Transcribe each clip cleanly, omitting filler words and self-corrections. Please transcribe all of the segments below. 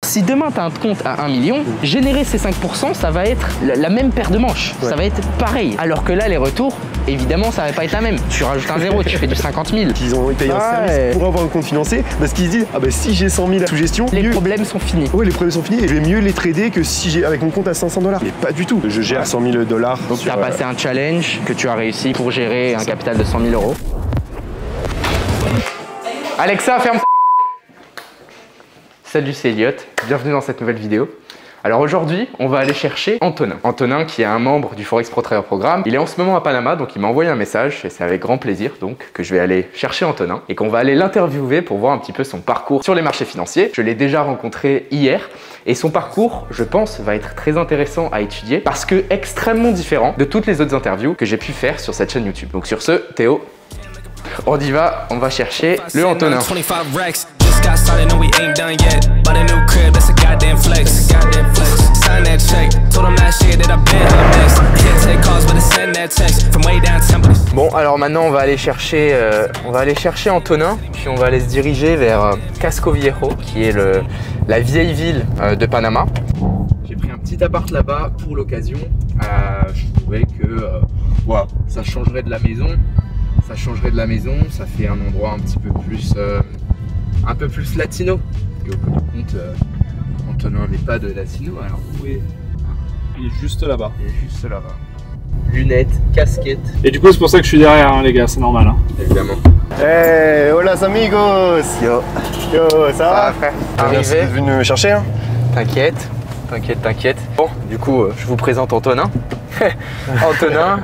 Si demain tu as un compte à 1 million, générer ces 5%, ça va être la même paire de manches. Ça va être pareil. Alors que là, les retours, évidemment, ça va pas être la même. Tu rajoutes un zéro, tu fais du 50 000. Ils payent un service pour avoir un compte financé parce qu'ils se disent ah bah si j'ai 100 000 sous gestion, les problèmes sont finis. Ouais, les problèmes sont finis et je vais mieux les trader que si j'ai avec mon compte à 500 $. Mais pas du tout. Je gère 100 000 $. Donc tu as passé un challenge que tu as réussi pour gérer un capital de 100 000 €. Alexa, ferme ta gueule. Salut, c'est Elliot. Bienvenue dans cette nouvelle vidéo. Alors aujourd'hui, on va aller chercher Antonin. Antonin qui est un membre du Forex Pro Trader Programme. Il est en ce moment à Panama, donc il m'a envoyé un message et c'est avec grand plaisir donc que je vais aller chercher Antonin et qu'on va aller l'interviewer pour voir un petit peu son parcours sur les marchés financiers. Je l'ai déjà rencontré hier et son parcours, je pense, va être très intéressant à étudier parce que extrêmement différent de toutes les autres interviews que j'ai pu faire sur cette chaîne YouTube. Donc sur ce, Théo, on y va, on va chercher le Antonin. Got started, no we ain't done yet. But a new crib, that's a goddamn flex. Sign that check. Told them last year that I've been on the next. Can't take calls, but I send that text from way down Temple. Bon, alors maintenant on va aller chercher Antonin, puis on va aller se diriger vers Casco Viejo, qui est la vieille ville de Panama. J'ai pris un petit appart là-bas pour l'occasion. Je trouvais que ça changerait de la maison. Ça fait un endroit un petit peu plus latino. Et au bout du compte, Antonin n'est pas de latino, alors où est... Il est juste là-bas. Il est juste là-bas. Lunettes, casquette. Et du coup, c'est pour ça que je suis derrière, hein, les gars, c'est normal. Hein. Évidemment. Hey, hola amigos. Yo, ça va frère? Merci d'être venu me chercher. Hein. T'inquiète. Bon, du coup, je vous présente Antonin. Antonin,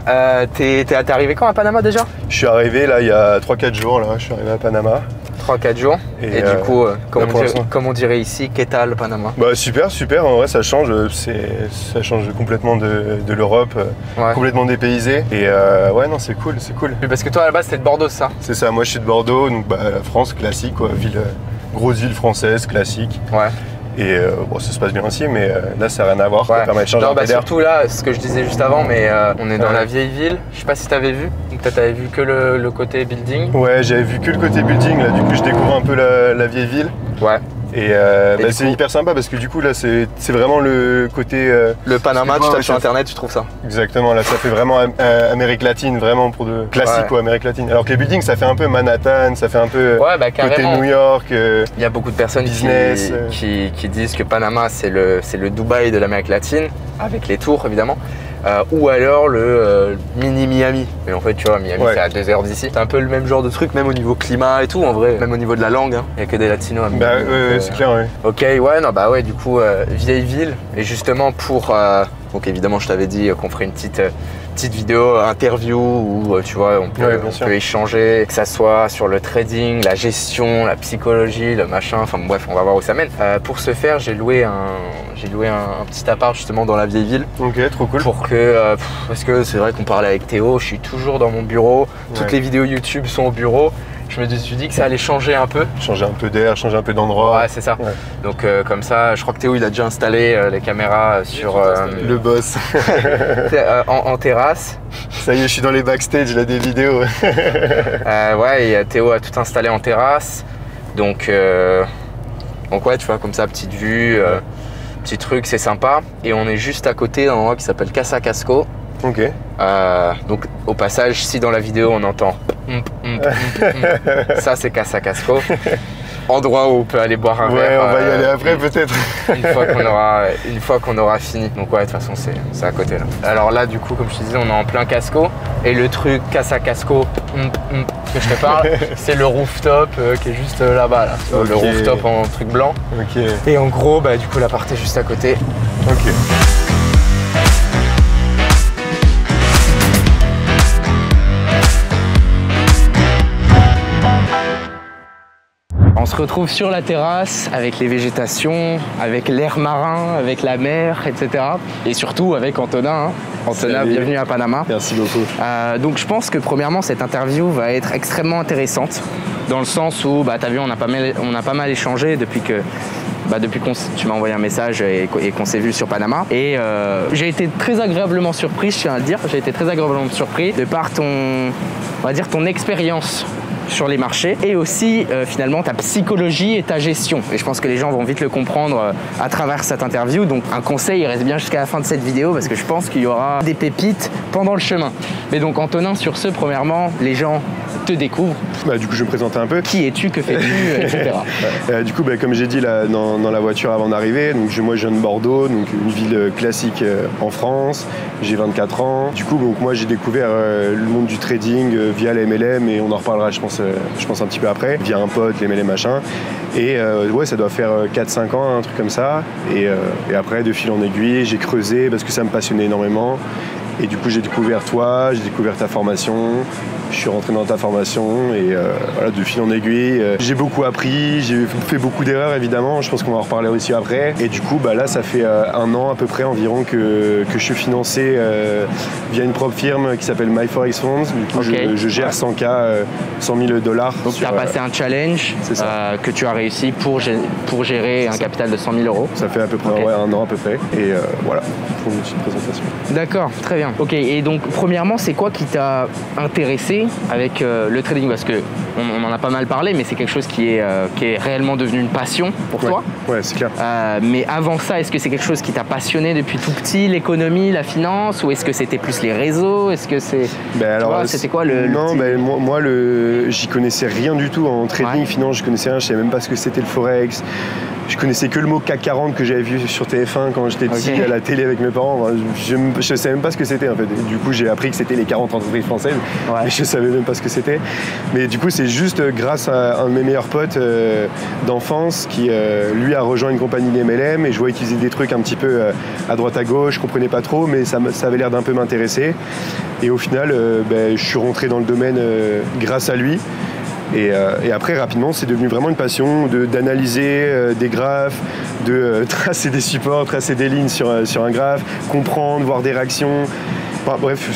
t'es arrivé quand à Panama déjà? Je suis arrivé là il y a 3-4 jours, là. Je suis arrivé à Panama. 3-4 jours. Et du coup, comme on dirait ici, qu'est-ce le Panama? Bah super, en vrai ça change complètement de l'Europe, complètement dépaysé. Et ouais non c'est cool. Parce que toi à la base t'es de Bordeaux, ça? C'est ça, moi je suis de Bordeaux, donc la France classique quoi, grosse ville française classique. Ouais. Et bon, ça se passe bien aussi, mais là ça n'a rien à voir. Ça permet de changer un peu d'air. Surtout là, ce que je disais juste avant, mais on est dans la vieille ville. Je sais pas si t'avais vu, donc peut-être t'avais vu que le côté building. Ouais, j'avais vu que le côté building, là du coup je découvre un peu la vieille ville. Ouais. Et c'est hyper sympa parce que du coup là c'est vraiment le côté... le Panama, tu tapes sur internet, tu trouves ça. Exactement, là ça fait vraiment Amérique latine, vraiment pour de classique ou Amérique latine. Alors que les buildings ça fait un peu Manhattan, ça fait un peu côté New York. Il y a beaucoup de personnes qui disent que Panama c'est le Dubaï de l'Amérique latine, avec les tours évidemment. Ou alors le mini Miami. Mais en fait, tu vois, Miami, c'est à 2 heures d'ici. C'est un peu le même genre de truc, même au niveau climat et tout, en vrai. Même au niveau de la langue, hein. Il n'y a que des latinos à Miami. Bah, c'est clair, ouais. Ok, du coup, vieille ville. Et justement, donc évidemment, je t'avais dit qu'on ferait une petite vidéo interview où tu vois on peut échanger, que ça soit sur le trading, la gestion, la psychologie, le machin, enfin bref on va voir où ça mène. Pour ce faire j'ai loué un petit appart justement dans la vieille ville. Ok, trop cool. Parce que c'est vrai qu'on parlait avec Théo, je suis toujours dans mon bureau, toutes les vidéos YouTube sont au bureau. Je me suis dit que ça allait changer un peu. Changer un peu d'air, changer un peu d'endroit. Ouais, c'est ça. Ouais. Donc comme ça, je crois que Théo il a déjà installé les caméras sur... le boss. en terrasse. Ça y est, je suis dans les backstage là des vidéos. Et Théo a tout installé en terrasse. Donc ouais, tu vois, comme ça, petite vue, petit truc, c'est sympa. Et on est juste à côté d'un endroit qui s'appelle Casa Casco. Ok. Donc au passage, si dans la vidéo on entend ça c'est Casa Casco, endroit où on peut aller boire un verre. Ouais, on va y aller après peut-être. une fois qu'on aura fini. Donc ouais, de toute façon c'est à côté là. Alors là du coup comme je te disais on est en plein Casco et le truc Casa Casco que je te parle c'est le rooftop qui est juste là-bas là. Okay. Le rooftop en truc blanc. Ok. Et en gros du coup l'appart est juste à côté. Ok. On se retrouve sur la terrasse avec les végétations, avec l'air marin, avec la mer, etc. Et surtout avec Antonin. Antonin, bienvenue à Panama. Merci beaucoup. Donc je pense que premièrement, cette interview va être extrêmement intéressante dans le sens où, t'as vu, on a pas mal échangé depuis que tu m'as envoyé un message et qu'on s'est vu sur Panama. Et j'ai été très agréablement surpris, je tiens à le dire, j'ai été très agréablement surpris de par ton expérience sur les marchés et aussi finalement ta psychologie et ta gestion. Et je pense que les gens vont vite le comprendre à travers cette interview. Donc un conseil, il reste bien jusqu'à la fin de cette vidéo parce que je pense qu'il y aura des pépites pendant le chemin. Mais donc Antonin, sur ce, premièrement, les gens te découvrent. Du coup, je vais me présenter un peu. Qui es-tu, que fais-tu, etc. Du coup, comme j'ai dit là, dans la voiture avant d'arriver, moi je viens de Bordeaux, donc une ville classique en France. J'ai 24 ans. Du coup, donc, moi j'ai découvert le monde du trading via les MLM et on en reparlera, je pense un petit peu après, via un pote, les MLM machin. Et ouais, ça doit faire 4-5 ans, un truc comme ça. Et après, de fil en aiguille, j'ai creusé parce que ça me passionnait énormément. Et du coup, j'ai découvert toi, j'ai découvert ta formation, je suis rentré dans ta formation et voilà, de fil en aiguille, j'ai beaucoup appris, j'ai fait beaucoup d'erreurs évidemment, je pense qu'on va en reparler aussi après. Et du coup, là, ça fait 1 an à peu près environ que je suis financé via une propre firme qui s'appelle MyForexFunds. Du coup, je gère 100K, 100 000 $. Donc, tu as passé un challenge que tu as réussi pour gérer un capital de 100 000 €. Ça fait à peu près 1 an à peu près. Et voilà, pour une petite présentation. D'accord, très bien. Ok, et donc premièrement, c'est quoi qui t'a intéressé avec le trading? Parce que on en a pas mal parlé, mais c'est quelque chose qui est réellement devenu une passion pour toi. Ouais, c'est clair. Mais avant ça, est-ce que c'est quelque chose qui t'a passionné depuis tout petit, l'économie, la finance, ou est-ce que c'était plus les réseaux? Est-ce que c'est... c'était quoi le... Non, moi, j'y connaissais rien du tout en trading, finance, je connaissais rien, je savais même pas ce que c'était le Forex. Je connaissais que le mot CAC 40 que j'avais vu sur TF1 quand j'étais petit à la télé avec mes parents. Je ne savais même pas ce que c'était en fait. Et du coup, j'ai appris que c'était les 40 entreprises françaises, mais je ne savais même pas ce que c'était. Mais du coup, c'est juste grâce à un de mes meilleurs potes d'enfance qui, lui, a rejoint une compagnie d'MLM et je voyais qu'il faisait des trucs un petit peu à droite à gauche, je ne comprenais pas trop, mais ça avait l'air d'un peu m'intéresser. Et au final, je suis rentré dans le domaine grâce à lui. Et après, rapidement, c'est devenu vraiment une passion d'analyser des graphes, de tracer des supports, tracer des lignes sur un graphe, comprendre, voir des réactions. Enfin, bref,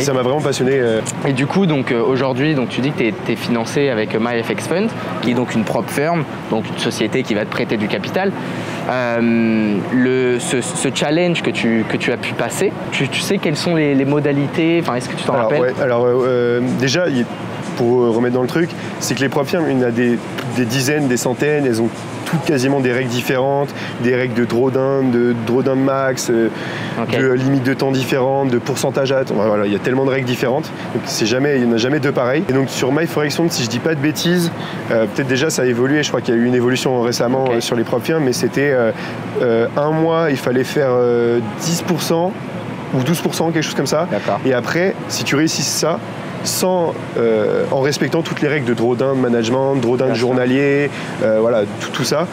ça m'a vraiment passionné. Et du coup, aujourd'hui, tu dis que tu es financé avec MyFXFund, qui est donc une propre firme, donc une société qui va te prêter du capital. Ce challenge que tu as pu passer, tu sais quelles sont les modalités? Est-ce que tu t'en rappelles? Ouais, alors déjà, pour remettre dans le truc, c'est que les propres firmes, il y en a des dizaines, des centaines, elles ont toutes quasiment des règles différentes, des règles de drawdown, de max, de limite de temps différentes, de pourcentage à... Voilà, il y a tellement de règles différentes, donc il n'y en a jamais deux pareils. Et donc sur MyForexFunds, si je dis pas de bêtises, peut-être déjà ça a évolué, je crois qu'il y a eu une évolution récemment sur les propres firmes, mais c'était 1 mois, il fallait faire 10% ou 12%, quelque chose comme ça. Et après, si tu réussis ça, en respectant toutes les règles de drawdown management, drawdown journalier, voilà, tout ça.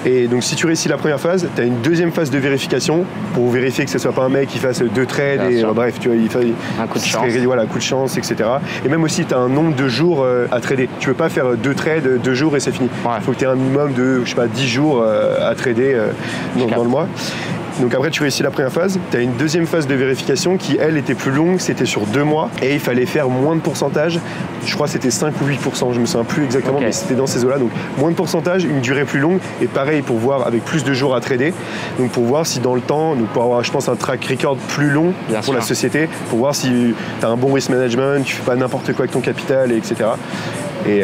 Et donc si tu réussis la première phase, tu as une deuxième phase de vérification pour vérifier que ce ne soit pas un mec qui fasse 2 trades et bref, tu vois, il fait un coup de chance. Voilà, coup de chance, etc. Et même aussi, tu as un nombre de jours à trader. Tu ne peux pas faire 2 trades, 2 jours et c'est fini. Il faut que tu aies un minimum de, 10 jours à trader dans le mois. Donc après tu réussis la première phase, tu as une deuxième phase de vérification qui elle était plus longue, c'était sur 2 mois et il fallait faire moins de pourcentage, je crois que c'était 5 ou 8%, je me souviens plus exactement, mais c'était dans ces eaux-là, donc moins de pourcentage, une durée plus longue et pareil pour voir avec plus de jours à trader, donc pour voir si dans le temps, donc pour avoir je pense un track record plus long pour la société, pour voir si tu as un bon risk management, tu fais pas n'importe quoi avec ton capital, etc. Et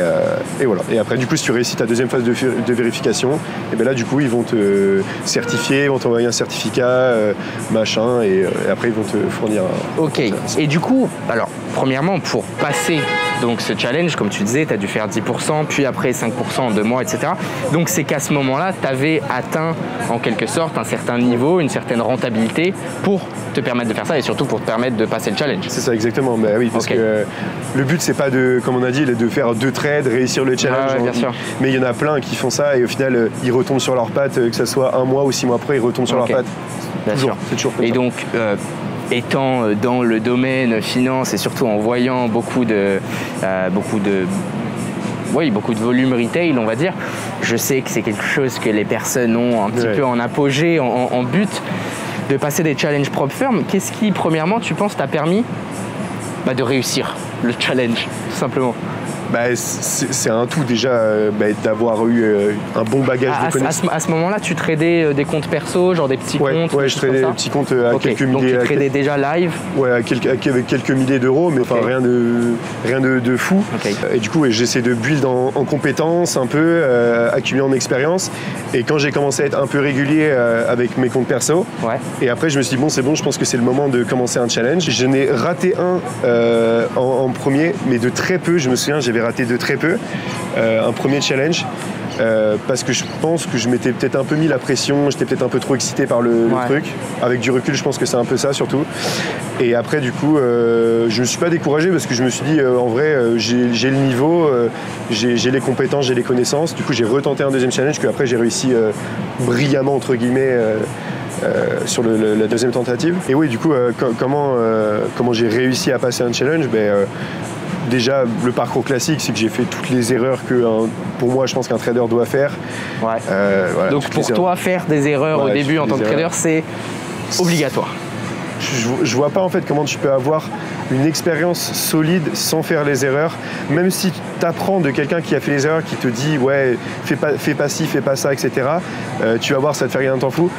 voilà. Et après, du coup, si tu réussis ta deuxième phase de vérification, et bien là, du coup, ils vont te certifier, ils vont t'envoyer un certificat, machin, et après, ils vont te fournir un... Ok. Et du coup, alors, premièrement, pour passer donc ce challenge, comme tu disais, tu as dû faire 10%, puis après 5% en 2 mois, etc. Donc, c'est qu'à ce moment-là, tu avais atteint, en quelque sorte, un certain niveau, une certaine rentabilité pour te permettre de faire ça et surtout pour te permettre de passer le challenge. C'est ça, exactement. Bah oui, parce que le but, c'est pas de, comme on a dit, de faire 2 trades, réussir le challenge. Bien sûr. Mais il y en a plein qui font ça et au final, ils retombent sur leurs pattes, que ce soit 1 mois ou 6 mois après, ils retombent sur leurs pattes. Bien sûr. C'est toujours comme ça. Et donc, étant dans le domaine finance et surtout en voyant beaucoup de volume retail, on va dire, je sais que c'est quelque chose que les personnes ont un petit peu en apogée, en but de passer des challenges propres firmes. Qu'est-ce qui, premièrement, tu penses, t'a permis de réussir le challenge, tout simplement? C'est un tout déjà d'avoir eu un bon bagage de connaissances. À ce moment-là, tu tradais des comptes perso, genre des petits comptes? Ouais, je tradais des petits comptes à quelques milliers. Donc tu tradais déjà live? Ouais, avec quelques milliers d'euros, mais enfin rien de fou. Et du coup, j'essaie de build en compétences un peu, accumuler en expérience. Et quand j'ai commencé à être un peu régulier avec mes comptes perso, et après je me suis dit bon, c'est bon, je pense que c'est le moment de commencer un challenge. Je n'ai raté un en premier, mais de très peu. Je me souviens, j'avais raté de très peu un premier challenge. Parce que je pense que je m'étais peut-être un peu mis la pression, j'étais peut-être un peu trop excité par le truc. Avec du recul, je pense que c'est un peu ça surtout. Et après, du coup, je me suis pas découragé parce que je me suis dit, en vrai, j'ai le niveau, j'ai les compétences, j'ai les connaissances. Du coup, j'ai retenté un deuxième challenge que après j'ai réussi brillamment, entre guillemets, sur la deuxième tentative. Et oui, du coup, comment j'ai réussi à passer un challenge? Déjà, le parcours classique, c'est que j'ai fait toutes les erreurs que, pour moi, je pense qu'un trader doit faire. Voilà, donc pour toi, faire des erreurs au début en tant que trader, c'est obligatoire. Je vois pas en fait comment tu peux avoir une expérience solide sans faire les erreurs. Même si tu apprends de quelqu'un qui a fait les erreurs, qui te dit ouais, fais pas ci, fais pas ça, etc. Tu vas voir, ça te fait rien, t'en fous.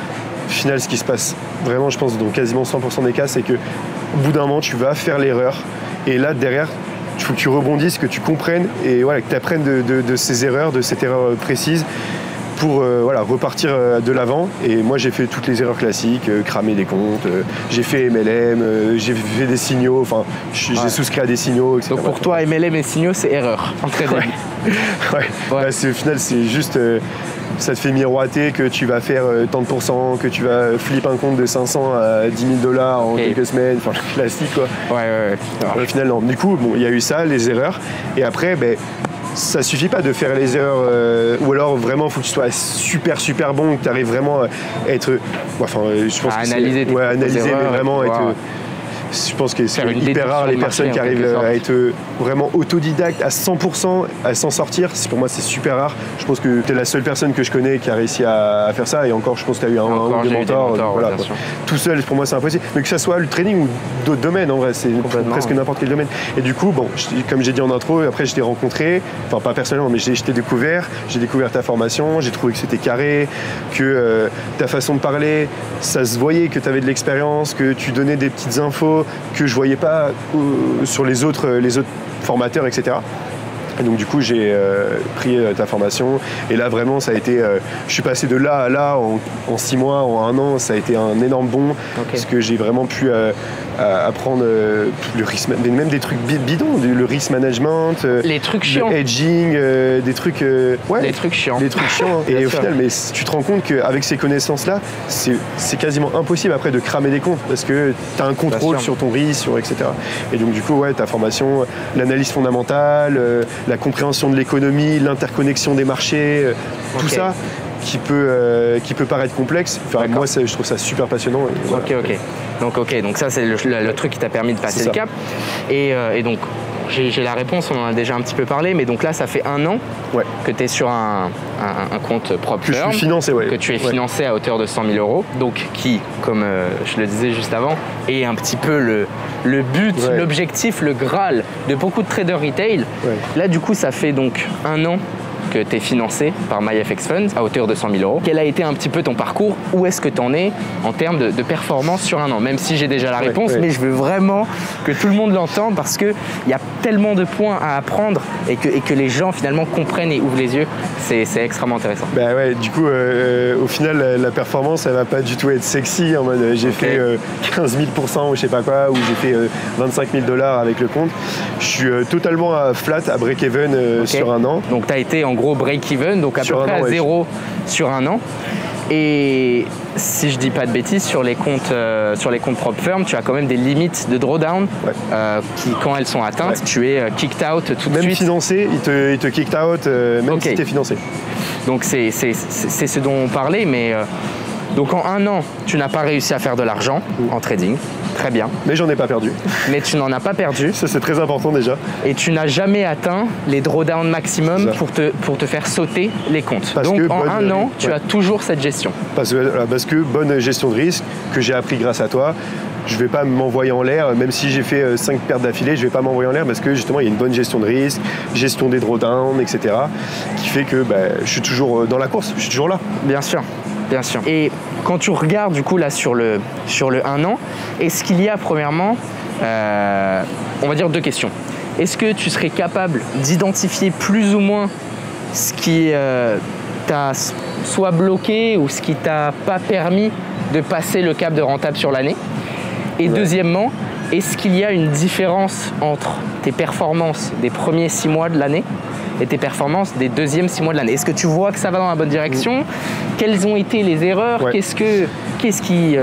Au final, ce qui se passe vraiment, je pense, dans quasiment 100% des cas, c'est que au bout d'un moment, tu vas faire l'erreur. Et là, derrière, il faut que tu rebondisses, que tu comprennes et voilà, que tu apprennes de ces erreurs, de cette erreur précise pour repartir de l'avant. Et moi, j'ai fait toutes les erreurs classiques, cramer des comptes, j'ai fait MLM, j'ai fait des signaux, enfin, j'ai souscrit à des signaux, etc. Donc pour toi, MLM et signaux, c'est erreur en trading. Au final, c'est juste... ça te fait miroiter que tu vas faire tant de pourcents, que tu vas flipper un compte de 500 à 10 000 $ en quelques semaines, enfin classique quoi. Au final, non. Du coup, il y a eu ça, les erreurs. Et après, ça suffit pas de faire les erreurs, ou alors vraiment, il faut que tu sois super bon, que tu arrives vraiment à être. Je pense analyser mais vraiment être. Je pense que c'est hyper rare les personnes qui arrivent à être vraiment autodidactes à 100%, à s'en sortir. Pour moi, c'est super rare. Je pense que tu es la seule personne que je connais qui a réussi à faire ça. Et encore, je pense que tu as eu un ou deux mentors. Tout seul, pour moi, c'est impossible. Mais que ça soit le trading ou d'autres domaines, en vrai, c'est presque n'importe quel domaine. Et du coup, comme j'ai dit en intro, après, je t'ai rencontré, enfin, pas personnellement, mais je t'ai découvert. J'ai découvert ta formation. J'ai trouvé que c'était carré, que ta façon de parler, ça se voyait que tu avais de l'expérience, que tu donnais des petites infos que je voyais pas sur les autres formateurs, etc. Et donc du coup j'ai pris ta formation et là vraiment ça a été, je suis passé de là à là en 6 mois, en 1 an, ça a été un énorme bond parce que j'ai vraiment pu apprendre le risque, même des trucs bidons, le risk management, les trucs chiants, le hedging, des trucs, les trucs chiants. Et au final, mais tu te rends compte qu'avec ces connaissances-là, c'est quasiment impossible après de cramer des comptes parce que tu as un contrôle sur ton risque, etc. Et donc du coup, ta formation, l'analyse fondamentale, la compréhension de l'économie, l'interconnexion des marchés, tout ça qui peut paraître complexe. Enfin, moi, je trouve ça super passionnant. Donc ça, c'est le truc qui t'a permis de passer le cap. Et donc, j'ai la réponse, on en a déjà un petit peu parlé, mais donc là, ça fait 1 an que tu es sur un compte propre. Que je suis financé, que tu es financé à hauteur de 100 000 €, donc qui, comme je le disais juste avant, est un petit peu le but, l'objectif, le Graal de beaucoup de traders retail. Là, du coup, ça fait donc 1 an que tu es financé par MyFX Funds à hauteur de 100 000 €. Quel a été un petit peu ton parcours? Où est-ce que tu en es en termes de performance sur 1 an? Même si j'ai déjà la réponse, mais je veux vraiment que tout le monde l'entende parce qu'il y a tellement de points à apprendre et que les gens finalement comprennent et ouvrent les yeux. C'est extrêmement intéressant. Du coup, au final, la performance, elle va pas du tout être sexy. En mode, j'ai fait 15 000% ou je sais pas quoi, ou j'ai fait 25 000 $ avec le compte. Je suis totalement à flat, à break-even sur 1 an. Donc, tu as été en gros break-even, donc à peu près à 0 sur 1 an. Et si je dis pas de bêtises, sur les comptes Prop Firm, tu as quand même des limites de drawdown qui, quand elles sont atteintes, tu es kicked out tout de suite. Même financé, il te kicked out, même si tu es financé. Donc c'est ce dont on parlait, mais Donc en un an, tu n'as pas réussi à faire de l'argent en trading. Très bien. Mais j'en ai pas perdu. Mais tu n'en as pas perdu. Ça, c'est très important déjà. Et tu n'as jamais atteint les drawdowns maximum pour te faire sauter les comptes. Donc en un an, tu as toujours cette gestion. Parce que bonne gestion de risque que j'ai appris grâce à toi. Je ne vais pas m'envoyer en l'air, même si j'ai fait 5 pertes d'affilée, je ne vais pas m'envoyer en l'air parce que justement il y a une bonne gestion de risque, gestion des drawdowns, etc. qui fait que je suis toujours dans la course, je suis toujours là. Bien sûr, bien sûr. Et quand tu regardes du coup là sur le 1 an, est-ce qu'il y a premièrement, on va dire 2 questions. Est-ce que tu serais capable d'identifier plus ou moins ce qui t'a soit bloqué ou ce qui t'a pas permis de passer le cap de rentable sur l'année? Et deuxièmement, est-ce qu'il y a une différence entre tes performances des premiers 6 mois de l'année et tes performances des deuxièmes 6 mois de l'année? Est-ce que tu vois que ça va dans la bonne direction? Quelles ont été les erreurs? Qu'est-ce qui...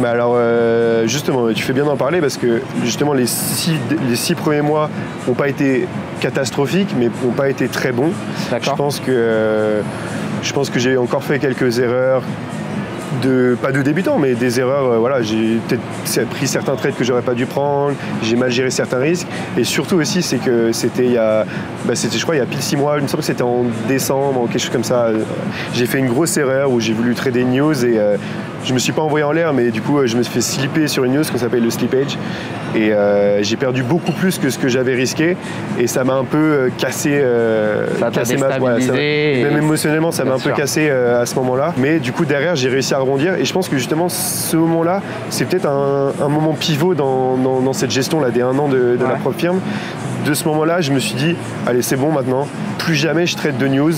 Alors justement, tu fais bien d'en parler parce que justement les 6 premiers mois n'ont pas été catastrophiques mais n'ont pas été très bons. Je pense que j'ai encore fait quelques erreurs. Pas de débutant, mais des erreurs. Voilà, j'ai peut-être pris certains trades que j'aurais pas dû prendre, j'ai mal géré certains risques. Et surtout aussi, c'est que c'était je crois, il y a pile 6 mois, il me semble que c'était en décembre, quelque chose comme ça. J'ai fait une grosse erreur où j'ai voulu trader une news et je me suis pas envoyé en l'air, mais du coup, je me suis fait slipper sur une news qu'on s'appelle le slippage. Et j'ai perdu beaucoup plus que ce que j'avais risqué et ça m'a un peu cassé. Ça t'a déstabilisé. Même émotionnellement, ça m'a un peu cassé à ce moment-là. Mais du coup, derrière, j'ai réussi à rebondir et je pense que justement, ce moment-là, c'est peut-être un moment pivot dans cette gestion-là des 1 an de la propre firme. De ce moment-là, je me suis dit, allez, c'est bon maintenant, plus jamais je trade de news.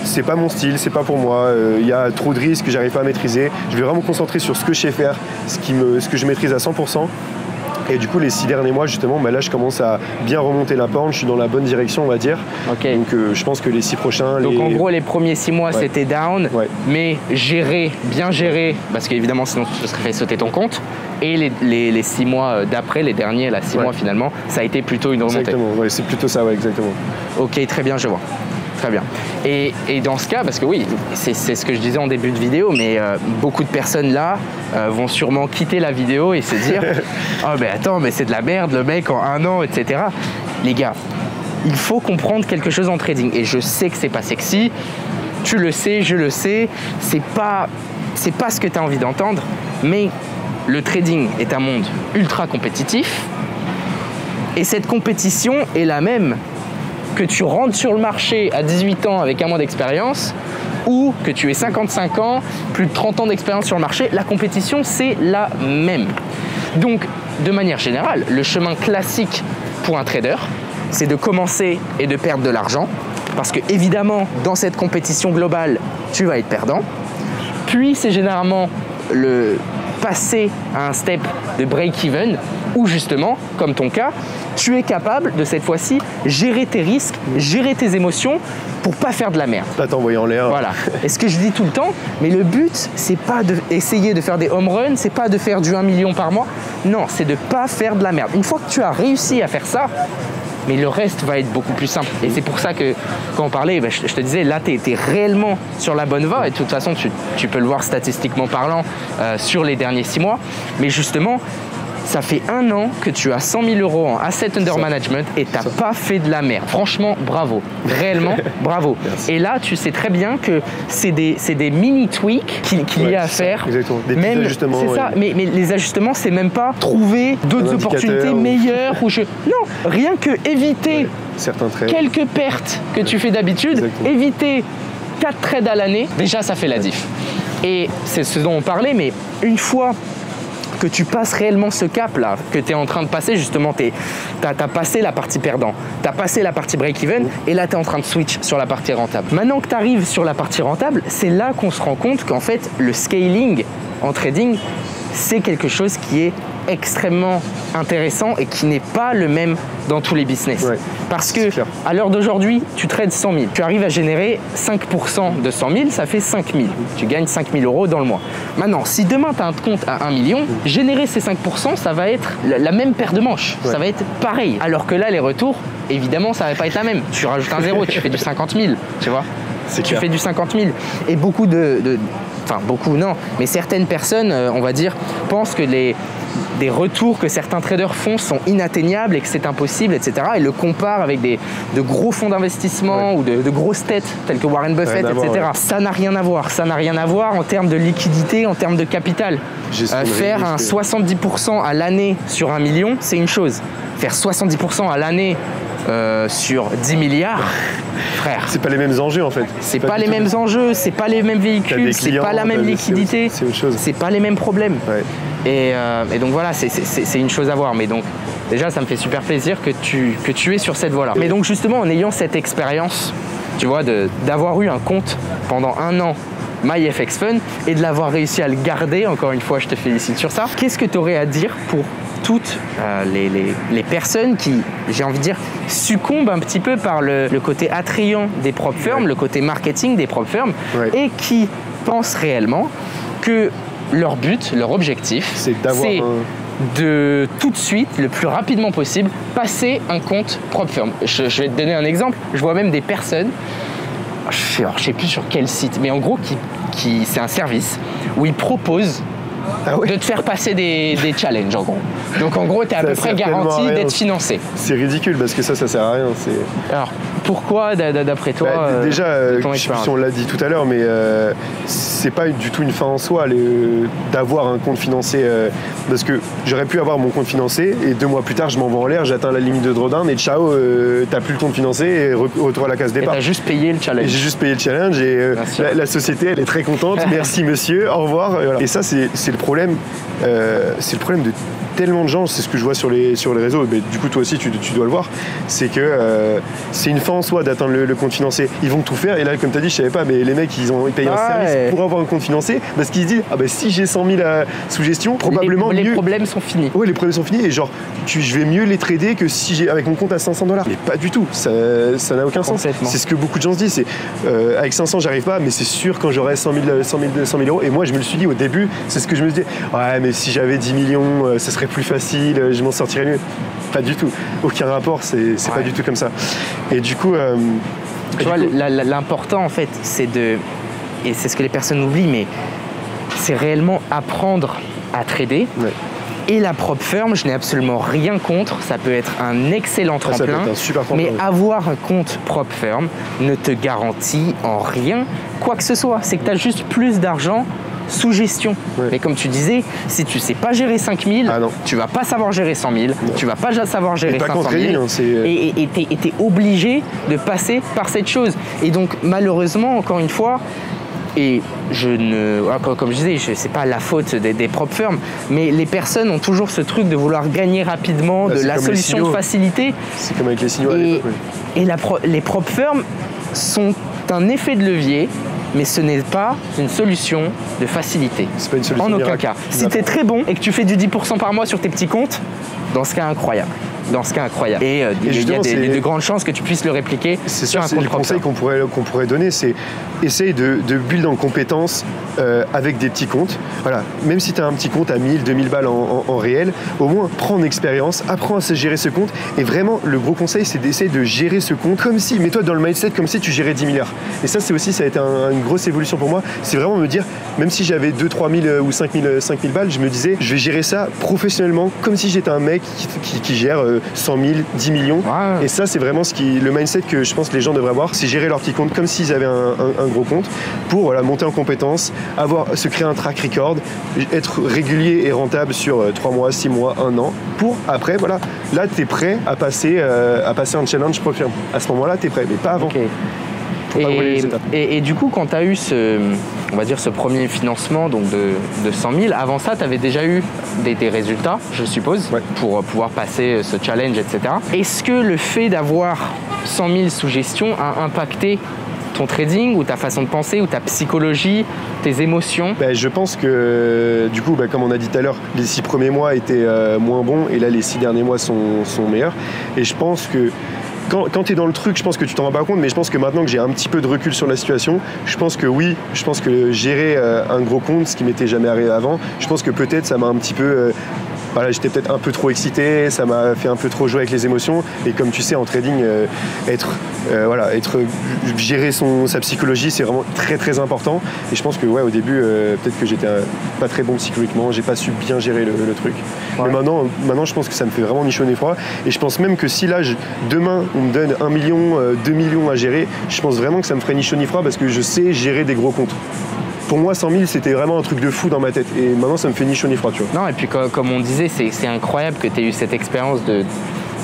C'est pas mon style, c'est pas pour moi, il y a trop de risques que j'arrive pas à maîtriser. Je vais vraiment me concentrer sur ce que je sais faire, ce que je maîtrise à 100%. Et du coup, les 6 derniers mois, justement, là, je commence à bien remonter la pente. Je suis dans la bonne direction, on va dire. Okay. Donc, je pense que les 6 prochains... Donc, en gros, les premiers 6 mois, c'était down, mais bien géré, parce qu'évidemment, sinon, tu te serais fait sauter ton compte. Et les 6 mois d'après, les derniers, 6 mois, finalement, ça a été plutôt une remontée. Exactement, c'est plutôt ça, exactement. Ok, très bien, je vois. Très bien. Et dans ce cas, parce que oui, c'est ce que je disais en début de vidéo, mais beaucoup de personnes là vont sûrement quitter la vidéo et se dire « Oh mais attends, mais c'est de la merde, le mec en 1 an, etc. » Les gars, il faut comprendre quelque chose en trading. Et je sais que c'est pas sexy, tu le sais, je le sais, c'est pas ce que tu as envie d'entendre, mais le trading est un monde ultra compétitif et cette compétition est la même que tu rentres sur le marché à 18 ans avec 1 mois d'expérience ou que tu aies 55 ans, plus de 30 ans d'expérience sur le marché, la compétition c'est la même. Donc de manière générale, le chemin classique pour un trader, c'est de commencer et de perdre de l'argent parce que évidemment dans cette compétition globale, tu vas être perdant. Puis c'est généralement le passer à un step de break-even où justement, comme ton cas, tu es capable de cette fois-ci gérer tes risques, gérer tes émotions pour pas faire de la merde. Pas t'envoyer en l'air. Voilà. Et ce que je dis tout le temps, mais le but, c'est pas d'essayer de faire des home runs, c'est pas de faire du 1 million par mois. Non, c'est de pas faire de la merde. Une fois que tu as réussi à faire ça, mais le reste va être beaucoup plus simple. Et c'est pour ça que quand on parlait, je te disais, là, tu es réellement sur la bonne voie. Et de toute façon, tu peux le voir statistiquement parlant sur les derniers 6 mois. Mais justement, ça fait 1 an que tu as 100 000 € en asset under management et tu n'as pas fait de la merde. Franchement, bravo. Réellement, bravo. Merci. Et là, tu sais très bien que c'est des mini tweaks qu'il y a à faire. Exactement. Des petits ajustements. C'est ça. Mais les ajustements, c'est même pas trouver d'autres opportunités meilleures. Non, rien que éviter certains trades, quelques pertes que tu fais d'habitude, éviter 4 trades à l'année, déjà, ça fait la diff. Et c'est ce dont on parlait, mais une fois que tu passes réellement ce cap là, que tu es en train de passer justement, tu as passé la partie perdant, tu as passé la partie break-even et là tu es en train de switch sur la partie rentable. Maintenant que tu arrives sur la partie rentable, c'est là qu'on se rend compte qu'en fait le scaling en trading, c'est quelque chose qui est extrêmement intéressant et qui n'est pas le même dans tous les business. Parce que à l'heure d'aujourd'hui, tu trades 100 000. Tu arrives à générer 5% de 100 000, ça fait 5 000. Tu gagnes 5 000 € dans le mois. Maintenant, si demain tu as un compte à 1 million, générer ces 5%, ça va être la même paire de manches. Ça va être pareil. Alors que là, les retours, évidemment, ça va pas être la même. Tu rajoutes un zéro, tu fais du 50 000, tu vois. Tu fais du 50 000. Et beaucoup enfin beaucoup non, mais certaines personnes, on va dire, pensent que des retours que certains traders font sont inatteignables et que c'est impossible, etc. Et le comparent avec de gros fonds d'investissement ou de grosses têtes telles que Warren Buffett, etc. Ça n'a rien à voir. Ça n'a rien à voir en termes de liquidité, en termes de capital. Faire un 70% à l'année sur 1 million, c'est une chose. Faire 70% à l'année sur 10 milliards, frère. C'est pas les mêmes enjeux en fait. C'est pas les mêmes enjeux, c'est pas les mêmes véhicules, c'est pas la même liquidité, c'est pas les mêmes problèmes. Ouais. Et donc voilà, c'est une chose à voir. Mais donc déjà, ça me fait super plaisir que tu es sur cette voie-là. Mais donc justement, en ayant cette expérience, tu vois, d'avoir eu un compte pendant 1 an, MyFXFun, et de l'avoir réussi à le garder, encore une fois, je te félicite sur ça. Qu'est-ce que tu aurais à dire pour toutes les personnes qui, j'ai envie de dire, succombent un petit peu par le côté attrayant des prop firms, le côté marketing des prop firms, et qui pensent réellement que leur but, leur objectif, c'est de tout de suite, le plus rapidement possible, passer un compte prop firm. Je vais te donner un exemple. Je vois même des personnes, je ne sais plus sur quel site, mais en gros, c'est un service où ils proposent de te faire passer des challenges, en gros. Donc en gros, tu es à peu près garanti d'être financé. C'est ridicule parce que ça sert à rien. Alors, pourquoi, d'après toi, déjà, je sais plus si on l'a dit tout à l'heure, mais c'est pas du tout une fin en soi d'avoir un compte financé. Parce que j'aurais pu avoir mon compte financé et 2 mois plus tard, je m'envoie en l'air, j'atteins la limite de drawdown et ciao, t'as plus le compte financé et retour à la case départ. Et t'as juste payé le challenge. J'ai juste payé le challenge et la société, elle est très contente. Merci monsieur, au revoir. Et voilà. Et ça, c'est le problème. C'est le problème de tellement de gens, c'est ce que je vois sur les réseaux, mais du coup toi aussi tu dois le voir, c'est que c'est une fin en soi d'atteindre le compte financé. Ils vont tout faire, et là comme tu as dit, je savais pas, mais les mecs ils payent un service pour avoir un compte financé, parce qu'ils se disent, ah bah si j'ai 100 000 sous gestion, probablement les problèmes sont finis. Oui, les problèmes sont finis, et genre je vais mieux les trader que si j'ai avec mon compte à 500 $. Mais pas du tout, ça n'a aucun sens. C'est ce que beaucoup de gens se disent, c'est avec 500 j'arrive pas, mais c'est sûr quand j'aurai 100 000 euros, et moi je me le suis dit au début, c'est ce que je me suis dit, ouais mais si j'avais 10 millions, ça serait plus facile, je m'en sortirais mieux. Pas du tout, aucun rapport, c'est pas du tout comme ça. Et du coup... tu vois, l'important en fait, c'est et c'est ce que les personnes oublient, mais c'est réellement apprendre à trader. Ouais. Et la prop firm, je n'ai absolument rien contre, ça peut être un excellent tremplin, mais avoir un compte prop firm ne te garantit en rien quoi que ce soit. C'est que tu as juste plus d'argent sous gestion. Ouais. Mais comme tu disais, si tu sais pas gérer 5 000, tu vas pas savoir gérer 100 000, tu vas pas savoir gérer 500 000, et t'es obligé de passer par cette chose. Et donc malheureusement, encore une fois, et comme je disais, c'est pas la faute des prop firms, mais les personnes ont toujours ce truc de vouloir gagner rapidement, de la solution de facilité. C'est comme avec les signaux. Et les prop firms sont un effet de levier, mais ce n'est pas une solution de facilité. C'est pas une solution en aucun cas. Si tu es très bon et que tu fais du 10% par mois sur tes petits comptes, dans ce cas incroyable. Et il y a de grandes chances que tu puisses le répliquer sur un compte. Le conseil qu'on pourrait donner, c'est essayer de build en compétences avec des petits comptes. Voilà. Même si tu as un petit compte à 1000, 2000 balles en réel, au moins prends en expérience, apprends à se gérer ce compte. Et vraiment, le gros conseil, c'est d'essayer de gérer ce compte comme si, mets-toi dans le mindset comme si tu gérais 10 milliards. Et ça a été une grosse évolution pour moi. C'est vraiment me dire, même si j'avais 2 3 000 ou 5 000 balles, je me disais, je vais gérer ça professionnellement comme si j'étais un mec qui gère 100 000, 10 millions. Ouais. Et ça, c'est vraiment le mindset que je pense que les gens devraient avoir, c'est gérer leur petit compte comme s'ils avaient un gros compte pour monter en compétences, se créer un track record, être régulier et rentable sur 3 mois, 6 mois, 1 an, pour après, là, tu es prêt à passer un challenge prop firm. À ce moment-là, tu es prêt, mais pas avant. Okay. Et du coup, quand tu as eu ce premier financement donc de 100 000, avant ça, tu avais déjà eu des résultats, je suppose, pour pouvoir passer ce challenge, etc. Est-ce que le fait d'avoir 100 000 sous gestion a impacté ton trading ou ta façon de penser ou ta psychologie, tes émotions? Je pense que du coup, comme on a dit tout à l'heure, les 6 premiers mois étaient moins bons et là les 6 derniers mois sont meilleurs. Et je pense que quand tu es dans le truc, je pense que tu t'en rends pas compte, mais je pense que maintenant que j'ai un petit peu de recul sur la situation, je pense que gérer un gros compte, ce qui m'était jamais arrivé avant, je pense que peut-être ça m'a un petit peu voilà, j'étais peut-être un peu trop excité, ça m'a fait un peu trop jouer avec les émotions. Et comme tu sais, en trading, gérer sa psychologie, c'est vraiment très très important. Et je pense que au début, peut-être que j'étais pas très bon psychologiquement, j'ai pas su bien gérer le truc. Ouais. Mais maintenant, je pense que ça me fait vraiment ni chaud ni froid. Et je pense même que si là, demain, on me donne 1 million, 2 millions à gérer, je pense vraiment que ça me ferait ni chaud ni froid parce que je sais gérer des gros comptes. Pour moi, 100 000, c'était vraiment un truc de fou dans ma tête. Et maintenant, ça me fait ni chaud ni froid, tu vois. Non, et puis comme on disait, c'est incroyable que tu aies eu cette expérience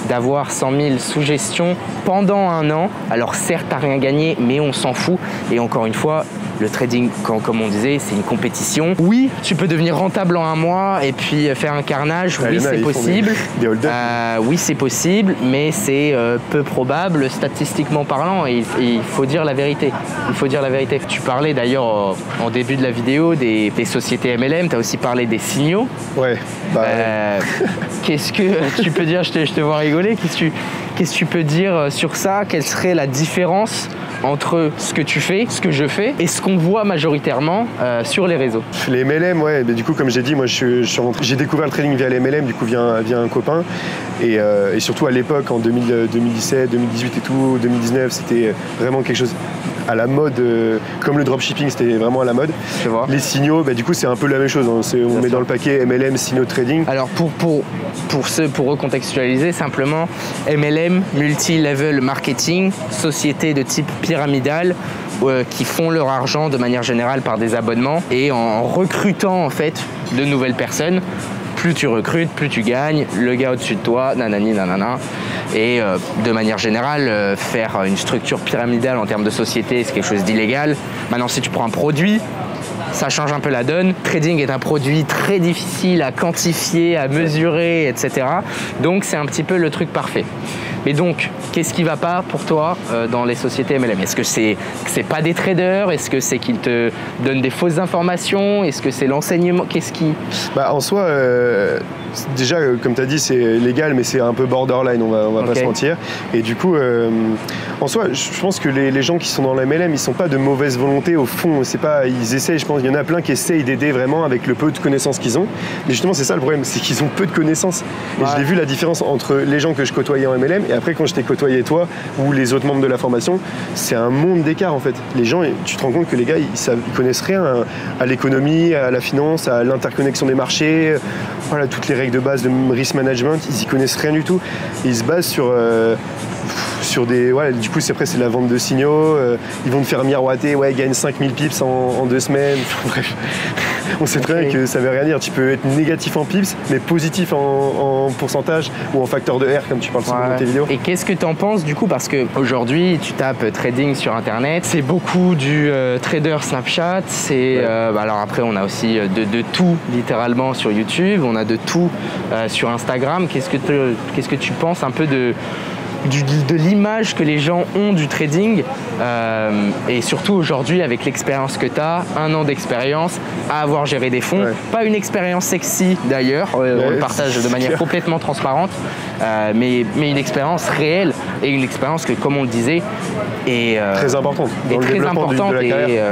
d'avoir 100 000 sous gestion pendant un an. Alors certes, tu n'as rien gagné, mais on s'en fout. Et encore une fois, le trading, comme on disait, c'est une compétition. Oui, tu peux devenir rentable en un mois et puis faire un carnage. Oui, c'est possible. Oui, c'est possible, mais c'est peu probable statistiquement parlant. Et il faut dire la vérité. Il faut dire la vérité. Tu parlais d'ailleurs en début de la vidéo des sociétés MLM. Tu as aussi parlé des signaux. Ouais. Qu'est-ce que tu peux dire? Je te vois rigoler. Qu'est-ce que tu peux dire sur ça? Quelle serait la différence entre ce que tu fais, ce que je fais et ce qu'on voit majoritairement sur les réseaux? Les MLM, ouais, mais du coup, comme j'ai dit, moi j'ai découvert le trading via les MLM, du coup via un copain. Et surtout à l'époque, en 2017, 2018 et tout, 2019, c'était vraiment quelque chose à la mode, comme le dropshipping, c'était vraiment à la mode. Je vois. Les signaux, du coup, c'est un peu la même chose. Hein. On met dans le paquet MLM, signaux trading. Alors pour recontextualiser simplement, MLM, Multi-Level Marketing, société de type pyramidal qui font leur argent de manière générale par des abonnements et en recrutant en fait de nouvelles personnes. Plus tu recrutes, plus tu gagnes, le gars au-dessus de toi, nanani, nanana. Et de manière générale, faire une structure pyramidale en termes de société, c'est quelque chose d'illégal. Maintenant, si tu prends un produit, ça change un peu la donne. Trading est un produit très difficile à quantifier, à mesurer, etc. Donc, c'est un petit peu le truc parfait. Mais donc, qu'est-ce qui ne va pas pour toi dans les sociétés MLM? Est-ce que c'est pas des traders? Est-ce que c'est qu'ils te donnent des fausses informations? Est-ce que c'est l'enseignement? Qu'est-ce qui… En soi, déjà, comme tu as dit, c'est légal, mais c'est un peu borderline, on va pas se mentir. Et du coup, en soi, je pense que les gens qui sont dans la MLM, ils sont pas de mauvaise volonté au fond. C'est pas, ils essayent, je pense, il y en a plein qui essayent d'aider vraiment avec le peu de connaissances qu'ils ont. Mais justement, c'est ça le problème, c'est qu'ils ont peu de connaissanses. Et je l'ai vu la différence entre les gens que je côtoyais en MLM et après quand je t'ai côtoyé toi ou les autres membres de la formation, c'est un monde d'écart en fait. Les gens, tu te rends compte que les gars, ils connaissent rien à l'économie, à la finance, à l'interconnexion des marchés, voilà, toutes les règles de base de risk management, ils y connaissent rien du tout. Et ils se basent sur des… Ouais, du coup, c'est la vente de signaux. Ils vont te faire miroiter, ouais, ils gagnent 5000 pips en 2 semaines. Bref, on sait très bien que ça ne veut rien dire. Tu peux être négatif en pips, mais positif en pourcentage ou en facteur de R, comme tu parles souvent dans tes vidéos. Et qu'est-ce que tu en penses du coup? Parce qu'aujourd'hui, tu tapes trading sur Internet, c'est beaucoup du trader Snapchat. Alors après, on a aussi de tout littéralement sur YouTube, on a de tout sur Instagram. Qu'est-ce que tu penses un peu de l'image que les gens ont du trading et surtout aujourd'hui avec l'expérience que tu as, 1 an d'expérience à avoir géré des fonds, pas une expérience sexy d'ailleurs, on le partage de manière complètement transparente, mais une expérience réelle et une expérience que, comme on le disait, est très importante dans le développement de la carrière,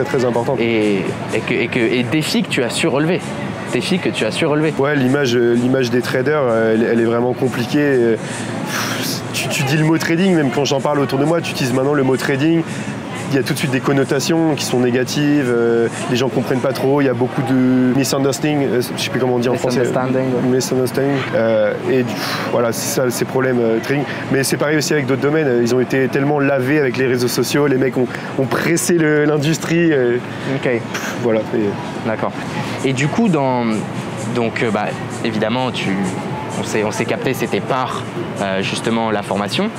très importante et défi que tu as su relever. Ouais, l'image des traders, elle est vraiment compliquée. Tu dis le mot trading, même quand j'en parle autour de moi, tu utilises maintenant le mot trading. Il y a tout de suite des connotations qui sont négatives, les gens ne comprennent pas trop, il y a beaucoup de misunderstanding, je ne sais plus comment on dit en français. Misunderstanding. Et voilà, c'est ça, ces problèmes trading. Mais c'est pareil aussi avec d'autres domaines, ils ont été tellement lavés avec les réseaux sociaux, les mecs ont pressé l'industrie. Voilà. D'accord. Et du coup, évidemment, on s'est capté, c'était par justement la formation.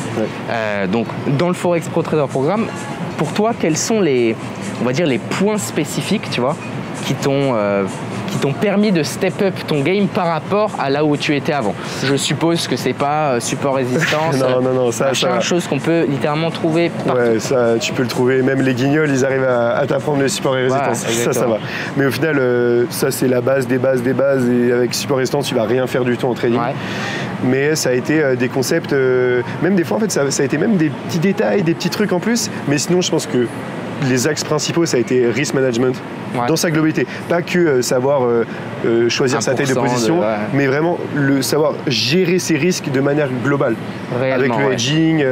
Donc, dans le Forex Pro Trader Programme, pour toi, quels sont les points spécifiques, tu vois, qui t'ont permis de step up ton game par rapport à là où tu étais avant? Je suppose que c'est pas support résistance, non, ça chose qu'on peut littéralement trouver partout. Ouais, ça tu peux le trouver, même les guignols ils arrivent à t'apprendre le support et résistance, ça va. Mais au final ça c'est la base des bases et avec support et résistance tu vas rien faire du tout en trading. Mais ça a été des concepts, même des fois en fait ça a été même des petits détails, des petits trucs en plus, mais sinon je pense que les axes principaux, ça a été risk management dans sa globalité. Pas que savoir choisir sa taille de position, mais vraiment le savoir gérer ses risques de manière globale. Réellement, avec le hedging,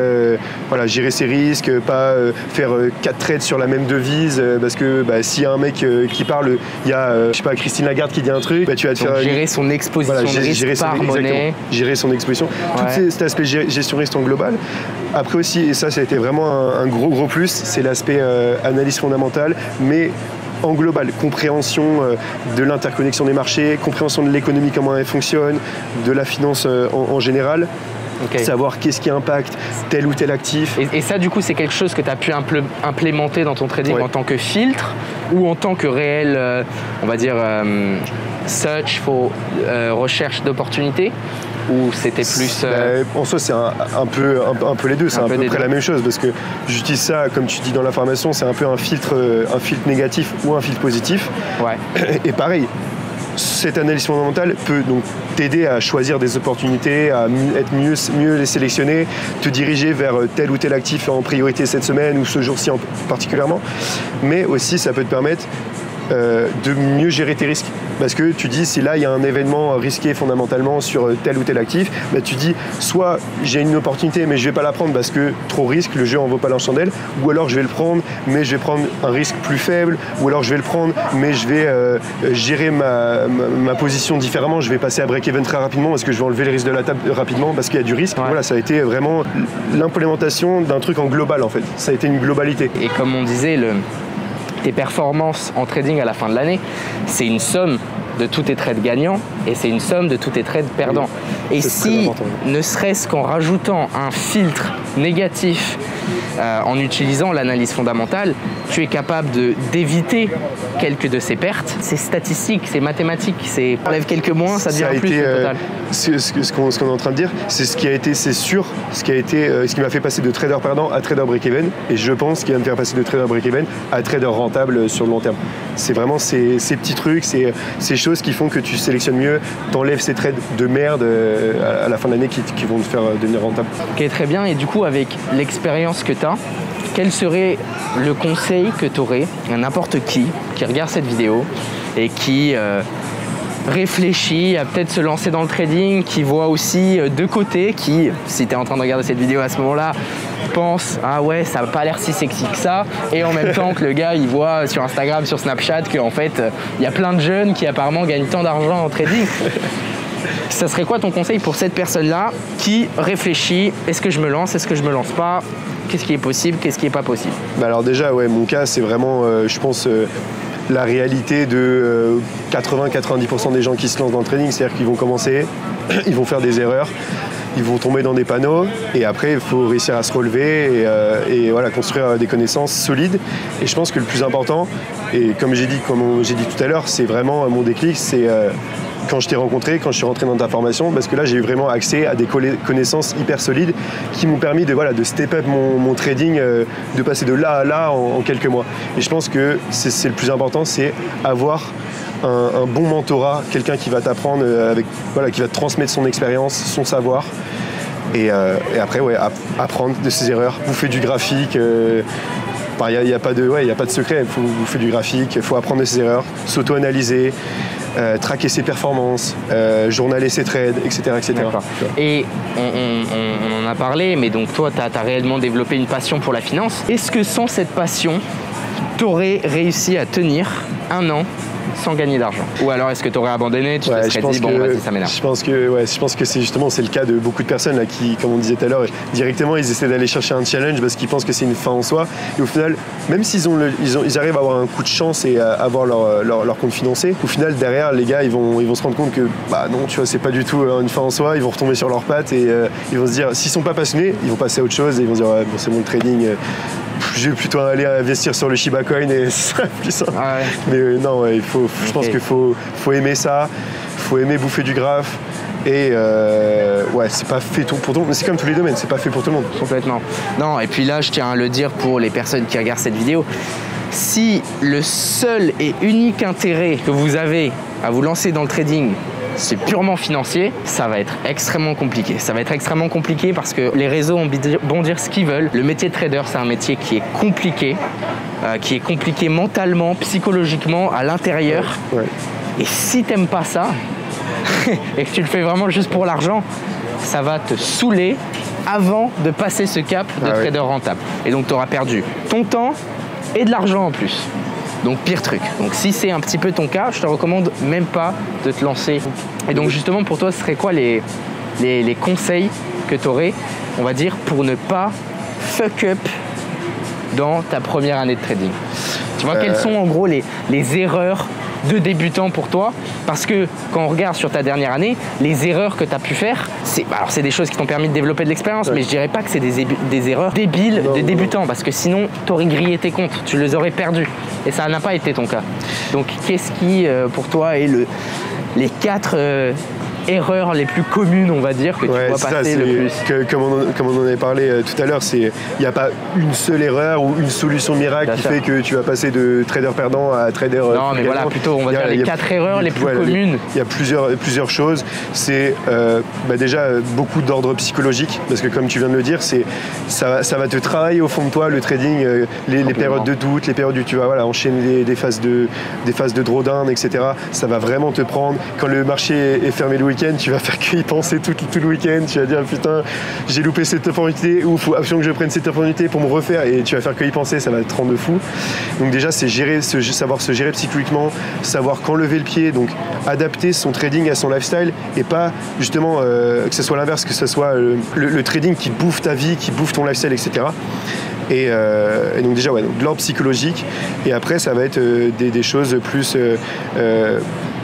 voilà, gérer ses risques, pas faire 4 trades sur la même devise, parce que s'il y a un mec qui parle, il y a je sais pas, Christine Lagarde qui dit un truc, tu vas te faire gérer son exposition de risque par monnaie. Gérer son exposition. Tout cet aspect gestion risque en global. Après aussi, et ça a été vraiment un gros plus, c'est l'aspect analyse fondamentale, mais en global, compréhension de l'interconnexion des marchés, compréhension de l'économie, comment elle fonctionne, de la finance en général. Savoir qu'est-ce qui impacte tel ou tel actif. Et ça, du coup, c'est quelque chose que tu as pu implémenter dans ton trading en tant que filtre ou en tant que réel, on va dire, search for recherche d'opportunités, ou c'était plus... En soi, c'est un peu les deux, c'est à peu près la même chose, parce que j'utilise ça, comme tu dis dans la formation, c'est un peu un filtre négatif ou un filtre positif. Et pareil, cette analyse fondamentale peut donc t'aider à choisir des opportunités, à être mieux les sélectionner, te diriger vers tel ou tel actif en priorité cette semaine ou ce jour-ci particulièrement. Mais aussi, ça peut te permettre de mieux gérer tes risques. Parce que tu dis, si là il y a un événement risqué fondamentalement sur tel ou tel actif, tu dis, soit j'ai une opportunité mais je vais pas la prendre parce que trop risque, le jeu en vaut pas la chandelle, ou alors je vais le prendre mais je vais prendre un risque plus faible, ou alors je vais le prendre mais je vais gérer ma position différemment, je vais passer à break-even très rapidement parce que je vais enlever le risque de la table rapidement parce qu'il y a du risque. Voilà, ça a été vraiment l'implémentation d'un truc en global en fait. Ça a été une globalité. Et comme on disait, tes performances en trading à la fin de l'année, c'est une somme de tous tes trades gagnants et c'est une somme de tous tes trades perdants. Et si, ne serait-ce qu'en rajoutant un filtre négatif en utilisant l'analyse fondamentale, tu es capable d'éviter quelques de ces pertes. C'est statistique, c'est mathématique, c'est enlève quelques moins, ça devient plus au total. Ce qu'on est en train de dire, c'est ce qui a été, c'est sûr, ce qui m'a fait passer de trader perdant à trader break-even, et je pense qu'il va me faire passer de trader break-even à trader rentable sur le long terme. C'est vraiment ces petits trucs, ces choses qui font que tu sélectionnes mieux, t'enlèves ces trades de merde à la fin de l'année qui vont te faire devenir rentable. Ok, très bien. Et du coup, avec l'expérience que tu as, quel serait le conseil que tu aurais à n'importe qui regarde cette vidéo et qui réfléchit à peut-être se lancer dans le trading, qui voit aussi deux côtés, qui, si tu es en train de regarder cette vidéo à ce moment-là, pense « Ah ouais, ça n'a pas l'air si sexy que ça » et en même temps que le gars, il voit sur Instagram, sur Snapchat qu'en fait, il y a plein de jeunes qui apparemment gagnent tant d'argent en trading. Ça serait quoi ton conseil pour cette personne-là qui réfléchit, est-ce que je me lance, est-ce que je me lance pas, qu'est-ce qui est possible, qu'est-ce qui n'est pas possible? Alors déjà, ouais, mon cas, c'est vraiment, je pense, la réalité de 80-90% des gens qui se lancent dans le trading, c'est-à-dire qu'ils vont commencer, ils vont faire des erreurs, ils vont tomber dans des panneaux et après il faut réussir à se relever et voilà, construire des connaissances solides. Et je pense que le plus important, et comme j'ai dit tout à l'heure, c'est vraiment mon déclic, c'est quand je t'ai rencontré, quand je suis rentré dans ta formation, parce que là j'ai eu vraiment accès à des connaissances hyper solides qui m'ont permis de step up mon trading, de passer de là à là en quelques mois. Et je pense que c'est le plus important, c'est avoir un bon mentorat, quelqu'un qui va t'apprendre, qui va te transmettre son expérience, son savoir. Et après, apprendre de ses erreurs, bouffer du graphique. Il n'y a pas de secret, il faut bouffer du graphique, il faut apprendre de ses erreurs, s'auto-analyser, traquer ses performances, journaler ses trades, etc. Et on en a parlé, mais donc toi, tu as réellement développé une passion pour la finance. Est-ce que sans cette passion, tu aurais réussi à tenir un an sans gagner d'argent? Ou alors est-ce que tu aurais abandonné, tu te serais dit bon vas-y ça m'énerve? Je pense que c'est le cas de beaucoup de personnes là, qui, comme on disait tout à l'heure, directement ils essaient d'aller chercher un challenge parce qu'ils pensent que c'est une fin en soi, et au final, même s'ils ils arrivent à avoir un coup de chance et à avoir leur compte financé, au final derrière les gars ils vont se rendre compte que non, tu vois, c'est pas du tout une fin en soi, ils vont retomber sur leurs pattes et ils vont se dire, s'ils sont pas passionnés, ils vont passer à autre chose et ils vont se dire bon, c'est mon trading, je vais plutôt aller investir sur le Shiba Coin et ça plus simple. Ah ouais. Mais non, je pense qu'il faut aimer ça, il faut aimer bouffer du graphe. Et c'est pas fait pour tout le monde, mais c'est comme tous les domaines, c'est pas fait pour tout le monde. Complètement. Non, et puis là, je tiens à le dire pour les personnes qui regardent cette vidéo, si le seul et unique intérêt que vous avez à vous lancer dans le trading, c'est purement financier, ça va être extrêmement compliqué. Ça va être extrêmement compliqué parce que les réseaux ont beau dire ce qu'ils veulent. Le métier de trader, c'est un métier qui est compliqué mentalement, psychologiquement, à l'intérieur. Ouais. Et si t'aimes pas ça, et que tu le fais vraiment juste pour l'argent, ça va te saouler avant de passer ce cap de trader rentable. Et donc tu auras perdu ton temps et de l'argent en plus. Donc pire truc. Donc si c'est un petit peu ton cas, je te recommande même pas de te lancer. Et donc justement pour toi, ce serait quoi les conseils que tu aurais, on va dire, pour ne pas fuck up dans ta première année de trading? Tu vois, quelles sont en gros les erreurs de débutant pour toi? Parce que quand on regarde sur ta dernière année, les erreurs que tu as pu faire, c'est des choses qui t'ont permis de développer de l'expérience, mais je dirais pas que c'est des erreurs débiles de débutants, parce que sinon tu aurais grillé tes comptes, tu les aurais perdus, et ça n'a pas été ton cas. Donc qu'est-ce qui pour toi est les 4 erreurs les plus communes, on va dire, que tu vois passer le plus? Comme on en avait parlé tout à l'heure, il n'y a pas une seule erreur ou une solution miracle qui fait que tu vas passer de trader perdant à trader non, mais voilà, plutôt on va dire les 4 erreurs les plus communes. Il y a plusieurs choses. C'est déjà beaucoup d'ordre psychologique, parce que comme tu viens de le dire, ça va te travailler au fond de toi, le trading, les périodes de doute, les périodes où tu vas enchaîner des phases de drawdown, etc. Ça va vraiment te prendre. Quand le marché est fermé le week-end, tu vas faire que y penser tout le week-end, tu vas dire putain, j'ai loupé cette opportunité, ou il faut absolument que je prenne cette opportunité pour me refaire, et tu vas faire que y penser, ça va te rendre fou. Donc déjà c'est savoir se gérer psychologiquement, savoir quand lever le pied, donc adapter son trading à son lifestyle, et pas justement que ce soit l'inverse, que ce soit le trading qui bouffe ta vie, qui bouffe ton lifestyle, etc. Et donc déjà de l'ordre psychologique, et après ça va être des choses plus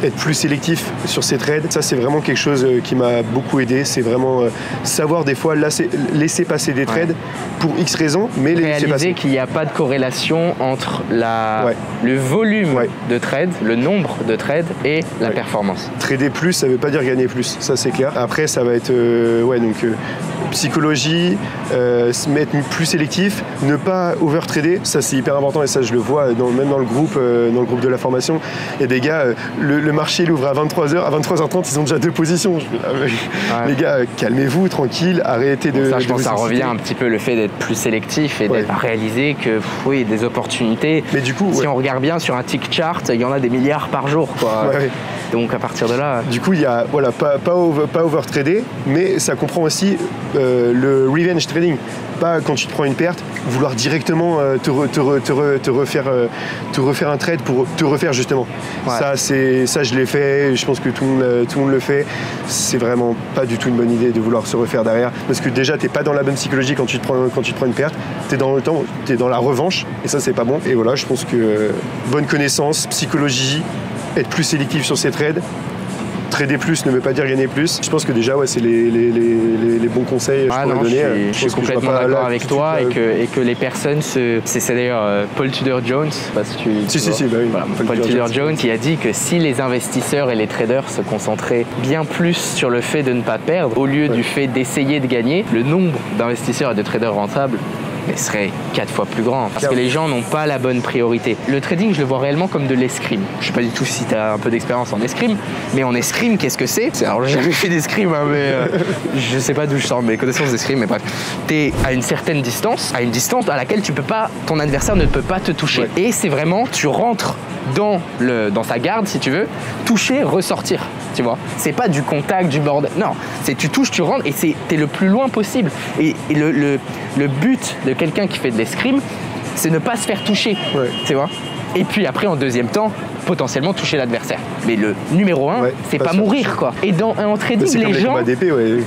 être plus sélectif sur ses trades. Ça c'est vraiment quelque chose qui m'a beaucoup aidé, c'est vraiment savoir des fois laisser passer des trades pour X raisons, mais les laisser passer. Réaliser qu'il n'y a pas de corrélation entre le volume de trades, le nombre de trades et la performance. Trader plus, ça veut pas dire gagner plus, ça c'est clair. Après ça va être psychologie, se mettre plus sélectif, ne pas overtrader, ça c'est hyper important, et ça je le vois même dans le groupe de la formation. Il y a des gars, le marché il ouvre à 23h, à 23h30 ils ont déjà 2 positions. Les gars, calmez-vous, tranquille, arrêtez de... Ça, je pense que ça revient un petit peu le fait d'être plus sélectif et d'être réalisé que des opportunités. Mais du coup, si on regarde bien sur un tick chart, il y en a des milliards par jour, quoi. Donc à partir de là... Du coup, il y a pas overtrader, mais ça comprend aussi le revenge trading. Pas quand tu te prends une perte, vouloir directement te refaire un trade pour te refaire justement. Ça je l'ai fait, je pense que tout le monde le fait. C'est vraiment pas du tout une bonne idée de vouloir se refaire derrière, parce que déjà t'es pas dans la bonne psychologie quand tu te prends une perte, t'es dans la revanche, et ça c'est pas bon. Et voilà, je pense que bonne connaissance, psychologie, être plus sélectif sur ses trades. Trader plus ne veut pas dire gagner plus. Je pense que déjà, c'est les bons conseils que je pourrais donner. Je suis complètement d'accord avec toi, et que les personnes c'est d'ailleurs Paul Tudor Jones, parce que Paul Tudor Jones qui a dit que si les investisseurs et les traders se concentraient bien plus sur le fait de ne pas perdre, au lieu du fait d'essayer de gagner, le nombre d'investisseurs et de traders rentables serait 4 fois plus grand, parce que les gens n'ont pas la bonne priorité. Le trading, je le vois réellement comme de l'escrime. Je sais pas du tout si tu as un peu d'expérience en escrime, mais en escrime, qu'est-ce que c'est? Alors j'ai jamais fait d'escrime, mais je sais pas d'où je sors mes connaissances d'escrime, mais bref. T'es à une certaine distance, à laquelle ton adversaire ne peut pas te toucher. Et c'est vraiment, tu rentres dans sa garde, si tu veux, toucher, ressortir. Tu vois, c'est pas du contact, du bordel. Non, c'est tu touches, tu rentres, et t'es le plus loin possible. Et le but de quelqu'un qui fait de l'escrime, c'est ne pas se faire toucher. Tu vois. Et puis après, en deuxième temps, potentiellement toucher l'adversaire. Mais le numéro 1, c'est pas mourir, quoi. Et en trading, les gens...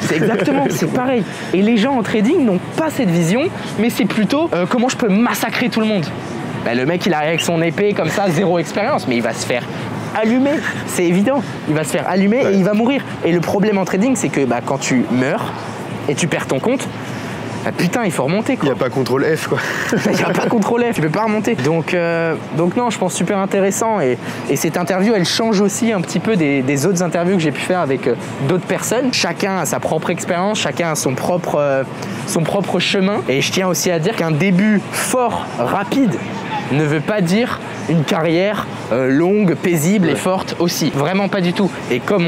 C'est exactement, c'est pareil. Et les gens en trading n'ont pas cette vision, mais c'est plutôt comment je peux massacrer tout le monde. Le mec, il arrive avec son épée comme ça, 0 expérience, mais il va se faire allumer, c'est évident. Il va se faire allumer et il va mourir. Et le problème en trading, c'est que quand tu meurs et tu perds ton compte, putain, il faut remonter, quoi. Il n'y a pas contrôle F, quoi. Il n'y a pas contrôle F, tu peux pas remonter. Donc non, je pense super intéressant. Et cette interview, elle change aussi un petit peu des autres interviews que j'ai pu faire avec d'autres personnes. Chacun a sa propre expérience, chacun a son propre chemin. Et je tiens aussi à dire qu'un début fort, rapide, ne veut pas dire une carrière longue, paisible et forte aussi. Vraiment pas du tout. Et comme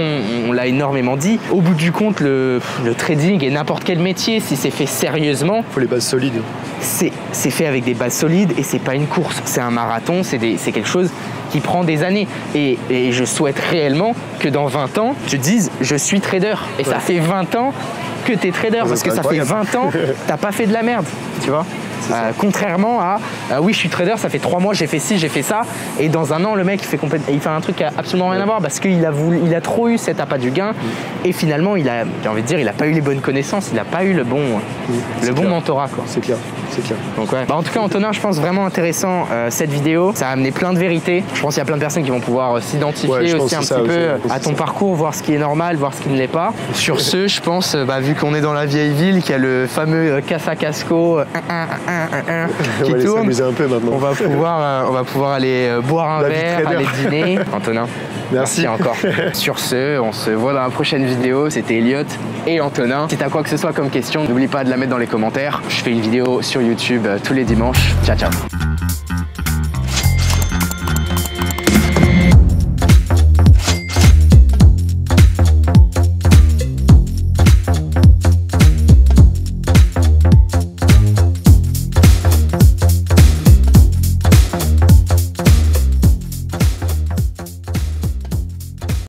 on l'a énormément dit, au bout du compte, le trading et n'importe quel métier, si c'est fait sérieusement, faut les bases solides. C'est fait avec des bases solides et c'est pas une course. C'est un marathon, c'est quelque chose qui prend des années. Et je souhaite réellement que dans 20 ans, tu te dises, je suis trader. Et ça fait 20 ans que tu es trader, parce que ça fait 20 ans, t'as pas fait de la merde, tu vois. Contrairement à oui, je suis trader, ça fait 3 mois, j'ai fait ci, j'ai fait ça, et dans un an le mec il fait un truc qui a absolument rien à voir parce qu'il a trop eu cet appât du gain et finalement j'ai envie de dire, il a pas eu les bonnes connaissances, il a pas eu le bon mentorat, quoi. C'est clair, c'est clair. Donc ouais. En tout cas, Antonin, je pense vraiment intéressant cette vidéo. Ça a amené plein de vérités. Je pense qu'il y a plein de personnes qui vont pouvoir s'identifier aussi un petit peu à ton parcours, voir ce qui est normal, voir ce qui ne l'est pas. Sur ce, je pense, vu qu'on est dans la vieille ville, qu'il y a le fameux Casa Casco qui tourne, un peu maintenant. on va pouvoir aller boire un verre, aller dîner. Antonin, merci encore. Sur ce, on se voit dans la prochaine vidéo. C'était Elliot et Antonin. Si tu as quoi que ce soit comme question, n'oublie pas de la mettre dans les commentaires. Je fais une vidéo sur YouTube tous les dimanches. Ciao, ciao.